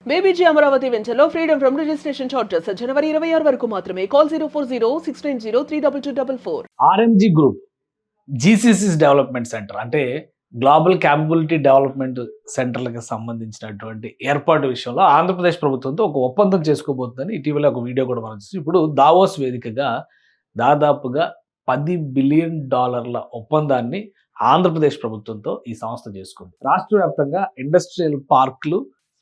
బేబీజీ అమరావతి వెంచర్లో freedom from registration charges జనవరి 26 వరకు మాత్రమే. Call 04069032244. RMG group GCCs development centre అంటే గ్లోబల్ క్యాపబిలిటీ డెవలప్మెంట్ సెంటర్లకు సంబంధించినటువంటి ఏర్పాటు విషయంలో ఆంధ్రప్రదేశ్ ప్రభుత్వంతో ఒక ఒప్పందం చేసుకోబోతుందని ఇటీవల ఒక వీడియో కూడా మనం చూసి ఇప్పుడు దావోస్ వేదికగా దాదాపుగా $10 బిలియన్ ఒప్పందాన్ని ఆంధ్రప్రదేశ్ ప్రభుత్వంతో ఈ సంస్థ చేసుకుంది. రాష్ట్ర వ్యాప్తంగా ఇండస్ట్రియల్ పార్కులు,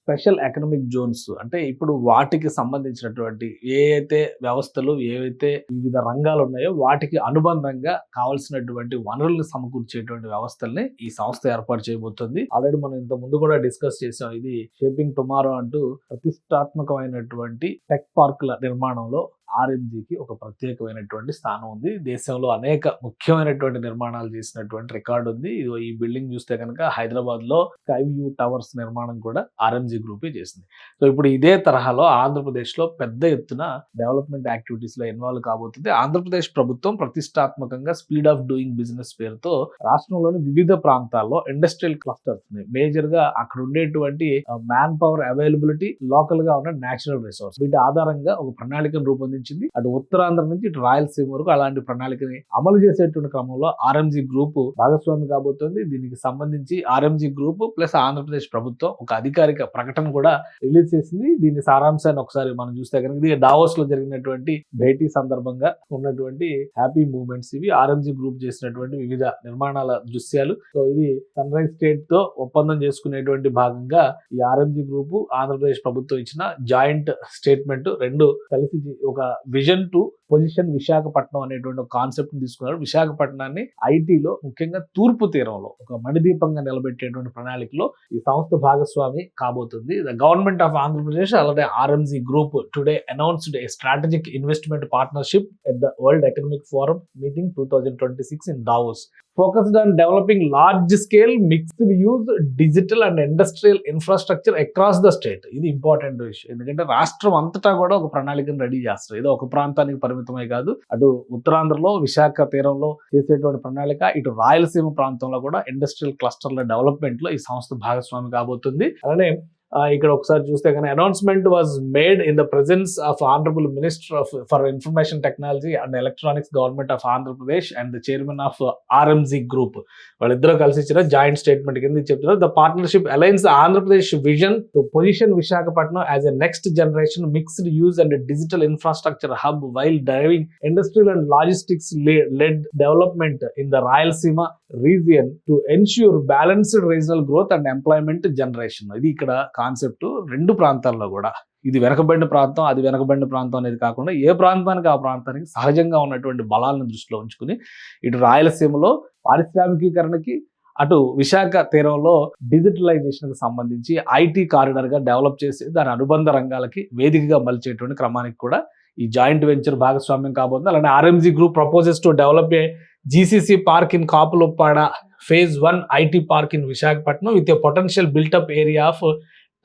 స్పెషల్ ఎకనామిక్ జోన్స్ అంటే ఇప్పుడు వాటికి సంబంధించినటువంటి ఏవైతే వ్యవస్థలు, ఏవైతే వివిధ రంగాలు ఉన్నాయో వాటికి అనుబంధంగా కావాల్సినటువంటి వనరులను సమకూర్చేటువంటి వ్యవస్థల్ని ఈ సంస్థ ఏర్పాటు చేయబోతుంది. ఆల్రెడీ మనం ఇంత ముందు కూడా డిస్కస్ చేసాం. ఇది షేపింగ్ టుమారో అంటూ ప్రతిష్టాత్మకమైనటువంటి టెక్ పార్కుల నిర్మాణంలో ఆర్ఎంజీకి ఒక ప్రత్యేకమైనటువంటి స్థానం ఉంది. దేశంలో అనేక ముఖ్యమైనటువంటి నిర్మాణాలు చేసినటువంటి రికార్డు ఉంది. ఈ బిల్డింగ్ చూస్తే కనుక హైదరాబాద్ లో స్కై వ్యూ టవర్స్ నిర్మాణం కూడా ఆర్ఎంజీ గ్రూపే చేసింది. సో ఇప్పుడు ఇదే తరహాలో ఆంధ్రప్రదేశ్ లో పెద్ద ఎత్తున డెవలప్మెంట్ యాక్టివిటీస్ లో ఇన్వాల్వ్ కాబోతుంది. ఆంధ్రప్రదేశ్ ప్రభుత్వం ప్రతిష్టాత్మకంగా స్పీడ్ ఆఫ్ డూయింగ్ బిజినెస్ పేరుతో రాష్ట్రంలోని వివిధ ప్రాంతాల్లో ఇండస్ట్రియల్ క్లస్టర్స్ మేజర్ గా అక్కడ ఉండేటువంటి మ్యాన్ పవర్ అవైలబిలిటీ, లోకల్ గా ఉన్న నేచురల్ రిసోర్స్ వీటి ఆధారంగా ఒక ప్రణాళికను రూపొందించింది. అటు ఉత్తరాంధ్ర నుంచి ఇటు రాయలసీమ వరకు అలాంటి ప్రణాళికని అమలు చేసేటువంటి క్రమంలో ఆర్ఎంజీ గ్రూప్ భాగస్వామి కాబోతోంది. దీనికి సంబంధించి ఆర్ఎంజీ గ్రూప్ ప్లస్ ఆంధ్రప్రదేశ్ ప్రభుత్వం ఒక అధికారిక ప్రకటన కూడా రిలీజ్ చేసింది. దీని సారాంశాన్ని ఒకసారి మనం చూస్తే కనుక ఇది దావోస్ లో జరిగినటువంటి భేటీ సందర్భంగా ఉన్నటువంటి హ్యాపీ మూమెంట్స్ ఇవి. ఆర్ఎంజీ గ్రూప్ చేసినటువంటి వివిధ నిర్మాణాల దృశ్యాలు. సో ఇది సన్ రైజ్ స్టేట్ తో ఒప్పందం చేసుకునేటువంటి భాగంగా ఈ ఆర్ఎంజీ గ్రూప్ ఆంధ్రప్రదేశ్ ప్రభుత్వం ఇచ్చిన జాయింట్ స్టేట్మెంట్ రెండు కలిసి ఒక విజన్ టు పొజిషన్ విశాఖపట్నం అనేటువంటి ఒక కాన్సెప్ట్ తీసుకున్నారు. విశాఖపట్నాన్ని ఐటీలో ముఖ్యంగా తూర్పు తీరంలో ఒక మణిదీపంగా నిలబెట్టేటువంటి ప్రణాళికలో ఈ సంస్థ భాగస్వామి కాబోతుంది. ద గవర్నమెంట్ ఆఫ్ ఆంధ్రప్రదేశ్ అలాగే RMG group today announced A strategic investment partnership at the world economic forum meeting 2026 in Davos. Focused on developing large-scale mixed-use digital and industrial infrastructure across the state. ఇది important విషయం. ఎందుకంటే రాష్ట్రం అంతటా కూడా ఒక ప్రణాళికను ready చేస్తారు. ఇది ఒక ప్రాంతానికి పరిమితమే కాదు. అటు ఉత్తరాంధ్రలో విశాఖ తీరంలో చేసేటువంటి ప్రణాళిక, ఇటు రాయలసీమ ప్రాంతంలో కూడా ఇండస్ట్రియల్ క్లస్టర్ల డెవలప్మెంట్ లో ఈ సంస్థ భాగస్వామి కాబోతుంది. అలానే ఇక్కడ ఒకసారి చూస్తే కానీ announcement was made in the presence of honourable minister for information technology and electronics government of Andhra Pradesh and the chairman of RMG group. వాళ్ళిద్దరూ కలిసి ఇచ్చిన జాయింట్ స్టేట్మెంట్ కింద చెప్తున్నారు. The partnership aligns Andhra Pradesh vision to position Visakhapatnam as a next generation mixed use and digital infrastructure hub while driving industrial and logistics led development in the Rayalaseema region to ensure balanced regional growth and employment generation. ఇది ఇక్కడ concept. రెండు ప్రాంతాల్లో కూడా ఇది వెనకబడిన ప్రాంతం, అది వెనకబడిన ప్రాంతం అనేది కాకుండా ఏ ప్రాంతానికి ఆ ప్రాంతానికి సహజంగా ఉన్నటువంటి బలాలను దృష్టిలో ఉంచుకుని ఇటు రాయలసీమలో పారిశ్రామికీకరణకి, అటు విశాఖ తీరంలో డిజిటలైజేషన్ కి సంబంధించి ఐటీ కారిడార్ గా డెవలప్ చేసి దాని అనుబంధ రంగాలకి వేదికగా మలిచేటువంటి క్రమానికి కూడా ఈ జాయింట్ వెంచర్ భాగస్వామ్యం కాబోతుంది. అలానే RMG group proposes to develop a GCC park in Kapuluppada phase 1 IT park in Visakhapatnam with a potential built-up area of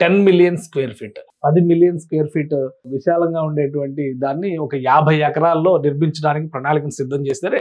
10 million square feet. 10 million square feet విశాలంగా ఉండేటువంటి దాన్ని ఒక 50 ఎకరాల్లో నిర్మించడానికి ప్రణాళికను సిద్ధం చేస్తారు.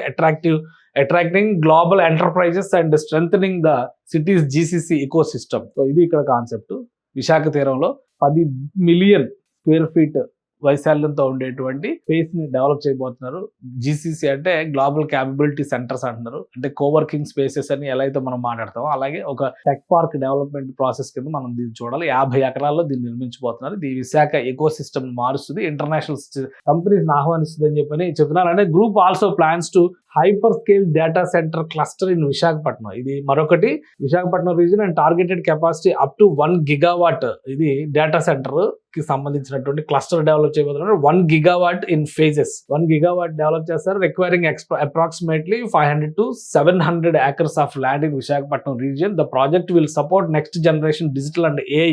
Attracting global enterprises and strengthening the cities GCC eco system. So ఇది ఇక్కడ కాన్సెప్ట్. విశాఖ తీరంలో 10 మిలియన్ స్క్వేర్ ఫీట్ వైశాల్యంతో ఉండేటువంటి స్పేస్ ని డెవలప్ చేయబోతున్నారు. జీసీసీ అంటే గ్లోబల్ క్యాపబిలిటీ సెంటర్స్ అంటున్నారు. అంటే కోవర్కింగ్ స్పేసెస్ అని ఎలా అయితే మనం మాట్లాడతామో అలాగే ఒక టెక్ పార్క్ డెవలప్మెంట్ ప్రాసెస్ కింద మనం దీన్ని చూడాలి. 50 ఎకరాల్లో దీన్ని నిర్మించబోతున్నారు. ఇది విశాఖ ఎకో సిస్టమ్ మారుస్తుంది, ఇంటర్నేషనల్ కంపెనీస్ ఆహ్వానిస్తుంది అని చెప్తున్నారు. అంటే group also plans to hyperscale data centre cluster in Visakhapatnam. ఇది మరొకటి. Visakhapatnam region and targeted capacity up to 1 gigawatt. ఇది డేటా సెంటర్ కి సంబంధించినటువంటి క్లస్టర్ డెవలప్ చేయబోతున్నారు. 1 gigawatt in phases. 1 gigawatt develop చేస్తారు. Requiring approximately 500 to 700 acres of land in Visakhapatnam region. The project will support next generation digital and AI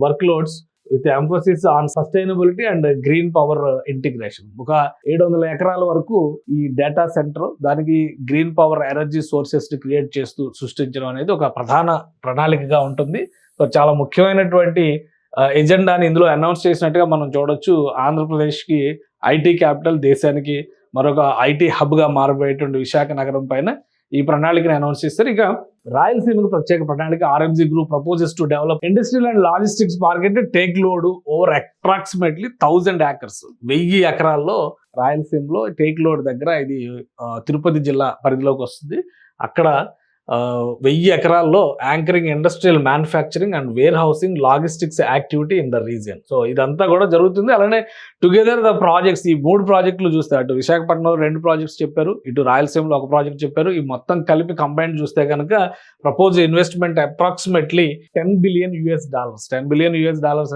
workloads with Mphasis on sustainability and green power integration. ఒక 700 ఎకరాల వరకు ఈ data centre దానికి green power energy sources ని create చేస్తూ సృష్టించడం అనేది ఒక ప్రధాన ప్రణాళికగా ఉంటుంది. సో చాలా ముఖ్యమైనటువంటి ఎజెండాని ఇందులో అనౌన్స్ చేసినట్టుగా మనం చూడొచ్చు. ఆంధ్రప్రదేశ్కి ఐటీ క్యాపిటల్, దేశానికి మరొక ఐటీ హబ్గా మారబోయేటువంటి విశాఖ నగరం పైన ఈ ప్రణాళికను అనౌన్స్ చేస్తారు. ఇక రాయలసీమకు ప్రత్యేక ప్రణాళిక. RMG group proposes to develop industrial and logistics park take load over approximately 1000 acres. 1000 ఎకరాల్లో రాయలసీమలో టేక్ లోడ్ దగ్గర ఇది తిరుపతి జిల్లా పరిధిలోకి వస్తుంది. అక్కడ 1000 ఎకరాల్లో anchoring industrial manufacturing and warehousing logistics activity in the region. So ఇదంతా కూడా జరుగుతుంది. అలానే టుగెదర్ ద ప్రాజెక్ట్స్, ఈ 3 ప్రాజెక్టులు చూస్తే అటు విశాఖపట్నంలో 2 ప్రాజెక్ట్స్ చెప్పారు, ఇటు రాయలసీమలో 1 ప్రాజెక్ట్ చెప్పారు. ఈ మొత్తం కలిపి కంబైన్ చూస్తే కనుక propose investment approximately $10 billion. $10 billion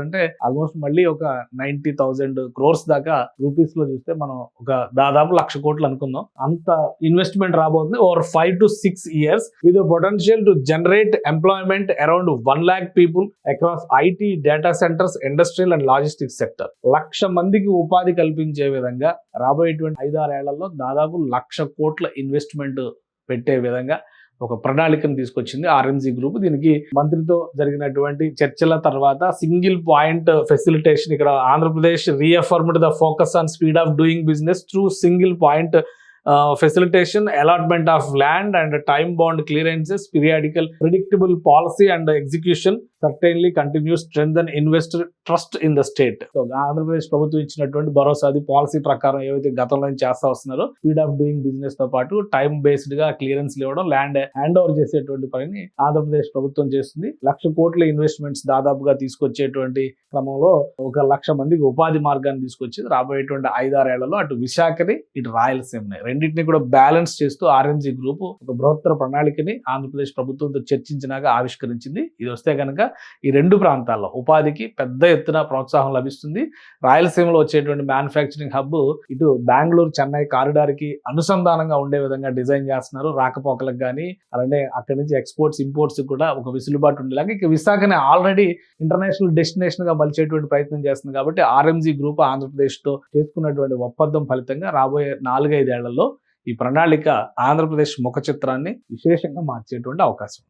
అంటే ఆల్మోస్ట్ మళ్ళీ ఒక 90,000 crores దాకా రూపీస్ లో చూస్తే మనం ఒక దాదాపు 1,00,000 కోట్లు అనుకుందాం. అంత ఇన్వెస్ట్మెంట్ రాబోతుంది over 5 to 6 years with a potential to generate employment around 1 lakh people across IT, data centers, industrial and logistics sector. 1,00,000 మందికి ఉపాధి కల్పించే విధంగా రాబోయేటువంటి 5-6 ఏళ్లలో దాదాపు 1,00,000 కోట్ల ఇన్వెస్ట్మెంట్ పెట్టే విధంగా ఒక ప్రణాళికను తీసుకొచ్చింది ఆర్ఎంజీ గ్రూప్. దీనికి మంత్రితో జరిగినటువంటి చర్చల తర్వాత సింగిల్ పాయింట్ ఫెసిలిటేషన్, ఇక్కడ Andhra Pradesh reaffirmed the focus on speed of doing business through single point facilitation, allotment of land and time bound clearances, periodical predictable policy and execution certainly continues strengthen investor trust in the state. So Andhra Pradesh ప్రభుత్వం ఇచ్చినటువంటి భరోసా, అది policy ప్రకారం ఏవైతే గతంలో చేస్తా వస్తున్నారో speed of doing business తో పాటు టైం బేస్డ్ గా క్లియరెన్స్ ఇవ్వడం, ల్యాండ్ హ్యాండ్ ఓవర్ చేసేటువంటి పనిని ఆంధ్రప్రదేశ్ ప్రభుత్వం చేస్తుంది. 1,00,000 కోట్ల ఇన్వెస్ట్మెంట్స్ దాదాపుగా తీసుకొచ్చేటువంటి క్రమంలో 1,00,000 మందికి ఉపాధి మార్గాన్ని తీసుకొచ్చి రాబోయేటువంటి 5-6 ఏళ్లలో అటు విశాఖని ఇటు రాయలసీమని రెండింటిని కూడా బ్యాలెన్స్ చేస్తూ ఆర్ఎంజీ గ్రూప్ ఒక బృహత్తర ప్రణాళికని ఆంధ్రప్రదేశ్ ప్రభుత్వంతో చర్చించినాక ఆవిష్కరించింది. ఇది వస్తే కనుక ఈ 2 ప్రాంతాల్లో ఉపాధికి పెద్ద ఎత్తున ప్రోత్సాహం లభిస్తుంది. రాయలసీమలో వచ్చేటువంటి మ్యానుఫ్యాక్చరింగ్ హబ్ ఇటు బెంగళూరు చెన్నై కారిడార్ కి అనుసంధానంగా ఉండే విధంగా డిజైన్ చేస్తున్నారు. రాకపోకలకు కానీ అలానే అక్కడి నుంచి ఎక్స్పోర్ట్స్ ఇంపోర్ట్స్ కూడా ఒక వెసులుబాటు ఉండేలాగా ఇక విశాఖని ఆల్రెడీ ఇంటర్నేషనల్ డెస్టినేషన్ గా మలిచేటువంటి ప్రయత్నం చేస్తుంది. కాబట్టి ఆర్ఎంజీ గ్రూప్ ఆంధ్రప్రదేశ్ తో చేసుకున్నటువంటి ఒప్పందం ఫలితంగా రాబోయే 4-5 ఏళ్లలో ఈ ప్రణాళిక ఆంధ్రప్రదేశ్ ముఖ చిత్రాన్ని విశేషంగా మార్చేటువంటి అవకాశం.